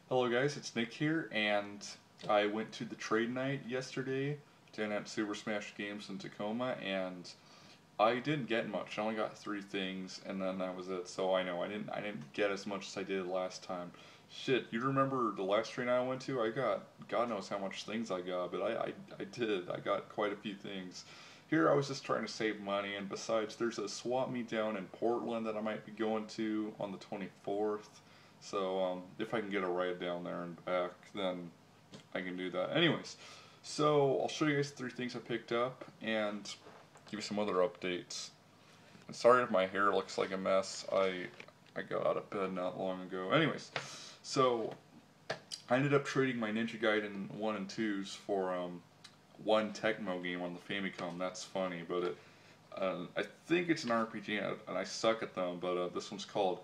Hello guys, it's Nick here, and I went to the trade night yesterday down at Super Smash Games in Tacoma, and I didn't get much. I only got three things, and then that was it. So I know I didn't get as much as I did last time. Shit, you remember the last trade night I went to? I got God knows how much things I got, but I did. I got quite a few things. Here I was just trying to save money, and besides, there's a swap meet down in Portland that I might be going to on the 24th. So if I can get a ride down there and back, then I can do that. Anyways, so I'll show you guys three things I picked up and give you some other updates. And sorry if my hair looks like a mess. I got out of bed not long ago. Anyways, so I ended up trading my Ninja Gaiden 1 and 2s for one Tecmo game on the Famicom. That's funny, but I think it's an RPG and I suck at them, but this one's called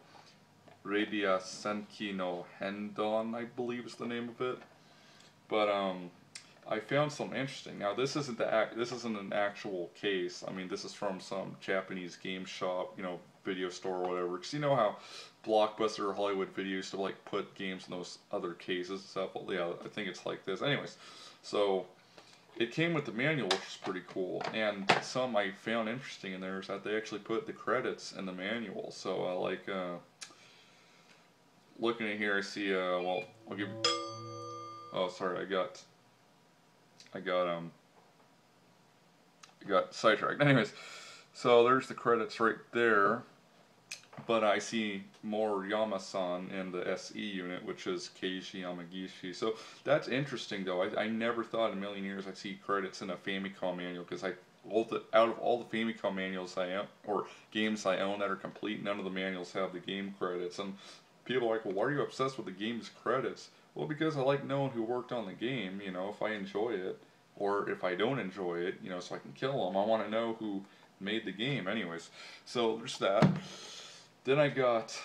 Rabia Senki no Hendon, I believe is the name of it. But I found something interesting. Now this isn't an actual case. I mean, this is from some Japanese game shop, video store or whatever. Because you know how Blockbuster or Hollywood Video used to like put games in those other cases and stuff. Well, yeah, I think it's like this. Anyways, so it came with the manual, which is pretty cool. And some I found interesting in there is that they actually put the credits in the manual. So looking at here, I see. Well, I'll give. Oh, sorry, I got I got sidetracked. Anyways, so there's the credits right there. But I see more Yama-san in the SE unit, which is Keiji Yamagishi. So that's interesting, though. I never thought in a million years I'd see credits in a Famicom manual because out of all the Famicom manuals I own, or games I own that are complete, none of the manuals have the game credits. And people are like, well, why are you obsessed with the game's credits? Well, because I like knowing who worked on the game, if I enjoy it, or if I don't enjoy it, so I can kill them. I want to know who made the game anyways. So there's that. Then I got,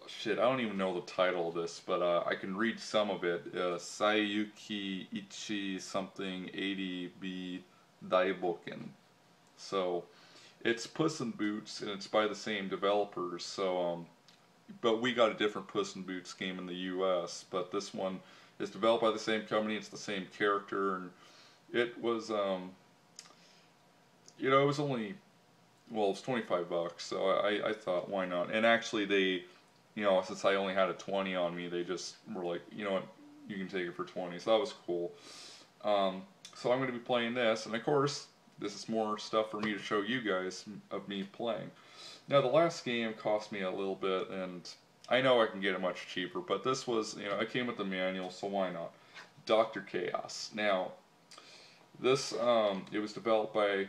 shit, I don't even know the title of this, but I can read some of it. Sayuki Ichi something 80B Daiboken. So it's Puss in Boots, and it's by the same developers. So, but we got a different Puss in Boots game in the U.S. But this one is developed by the same company. It's the same character, and it was, it was only, well, it's $25, so I thought, why not? And actually, they, since I only had a 20 on me, they just were like, you know what, you can take it for 20. So that was cool. So I'm going to be playing this, and of course, this is more stuff for me to show you guys of me playing. Now, the last game cost me a little bit, and I know I can get it much cheaper, but this was, it came with the manual, so why not? Dr. Chaos. Now, this, it was developed by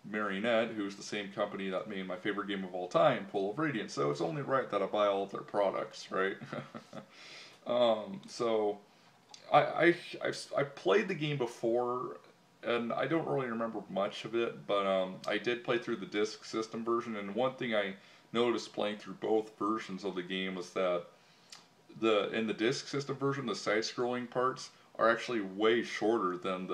Marionette, who's the same company that made my favorite game of all time, Pull of Radiance. So it's only right that I buy all of their products, right? So I played the game before, and I don't really remember much of it, but I did play through the disc system version, and one thing I noticed playing through both versions of the game was that in the disc system version, the side-scrolling parts are actually way shorter than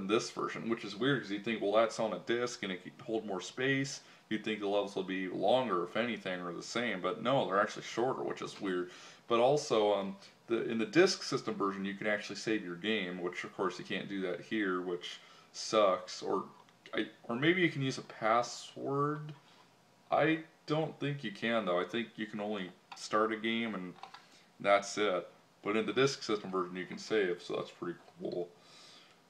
this version, which is weird because you think, well, that's on a disc and it can hold more space. You'd think the levels will be longer, if anything, or the same, but no, they're actually shorter, which is weird. But also, in the disc system version, you can actually save your game, which of course you can't do that here, which sucks. Or maybe you can use a password. I don't think you can though. I think you can only start a game and that's it. But in the disc system version, you can save, so that's pretty cool.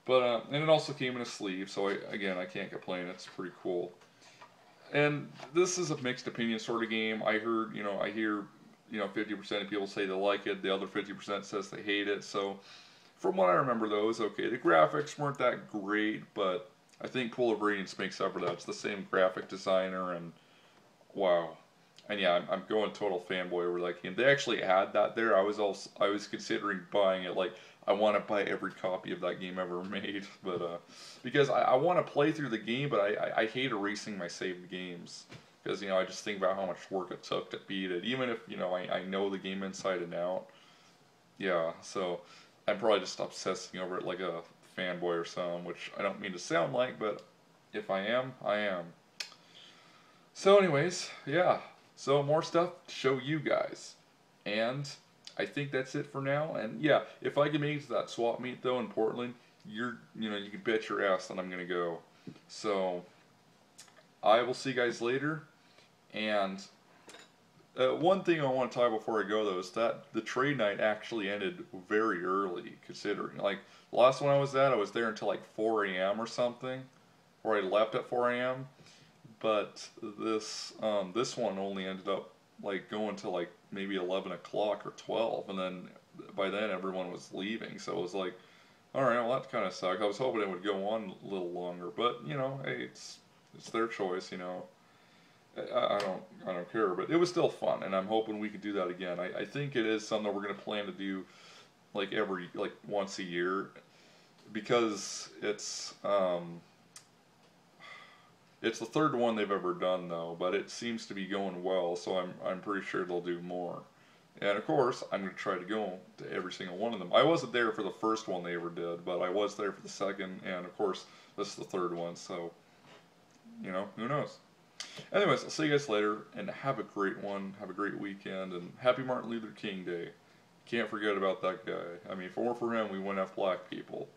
But and it also came in a sleeve, so I can't complain. It's pretty cool. And this is a mixed opinion sort of game. I hear 50% of people say they like it. The other 50% says they hate it. So from what I remember, though, it was okay. The graphics weren't that great, but I think Pool of Radiance makes up for that. It's the same graphic designer, and wow. And yeah, I'm going total fanboy over that game. They actually had that there. I was considering buying it. Like I want to buy every copy of that game ever made, but because I want to play through the game, but I hate erasing my saved games because I just think about how much work it took to beat it. Even if I know the game inside and out. Yeah, so I'm probably just obsessing over it like a fanboy or something, which I don't mean to sound like, but if I am, I am. So anyways, yeah. So more stuff to show you guys. And I think that's it for now. And yeah, if I can make it to that swap meet though in Portland, you can bet your ass that I'm gonna go. So I will see you guys later. And one thing I want to talk before I go though is that the trade night actually ended very early, considering like the last one I was there until like 4 a.m. or something, or I left at 4 a.m. But this one only ended up like going to like maybe 11 o'clock or 12, and then by then everyone was leaving, so it was like, all right, well that kind of sucked. I was hoping it would go on a little longer, but hey, it's their choice, I don't care, but it was still fun, and I'm hoping we can do that again. I think it is something that we're gonna plan to do like once a year, because it's the third one they've ever done though, but it seems to be going well, so I'm pretty sure they'll do more. And of course, I'm going to try to go to every single one of them. I wasn't there for the first one they ever did, but I was there for the second, and of course, this is the third one, so, who knows. Anyways, I'll see you guys later, and have a great one, have a great weekend, and happy Martin Luther King Day. Can't forget about that guy. I mean, if it weren't for him, we wouldn't have black people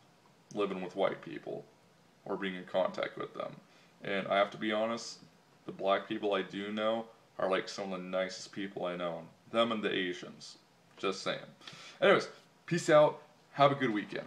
living with white people, or being in contact with them. And I have to be honest, the black people I do know are like some of the nicest people I know. Them and the Asians. Just saying. Anyways, peace out. Have a good weekend.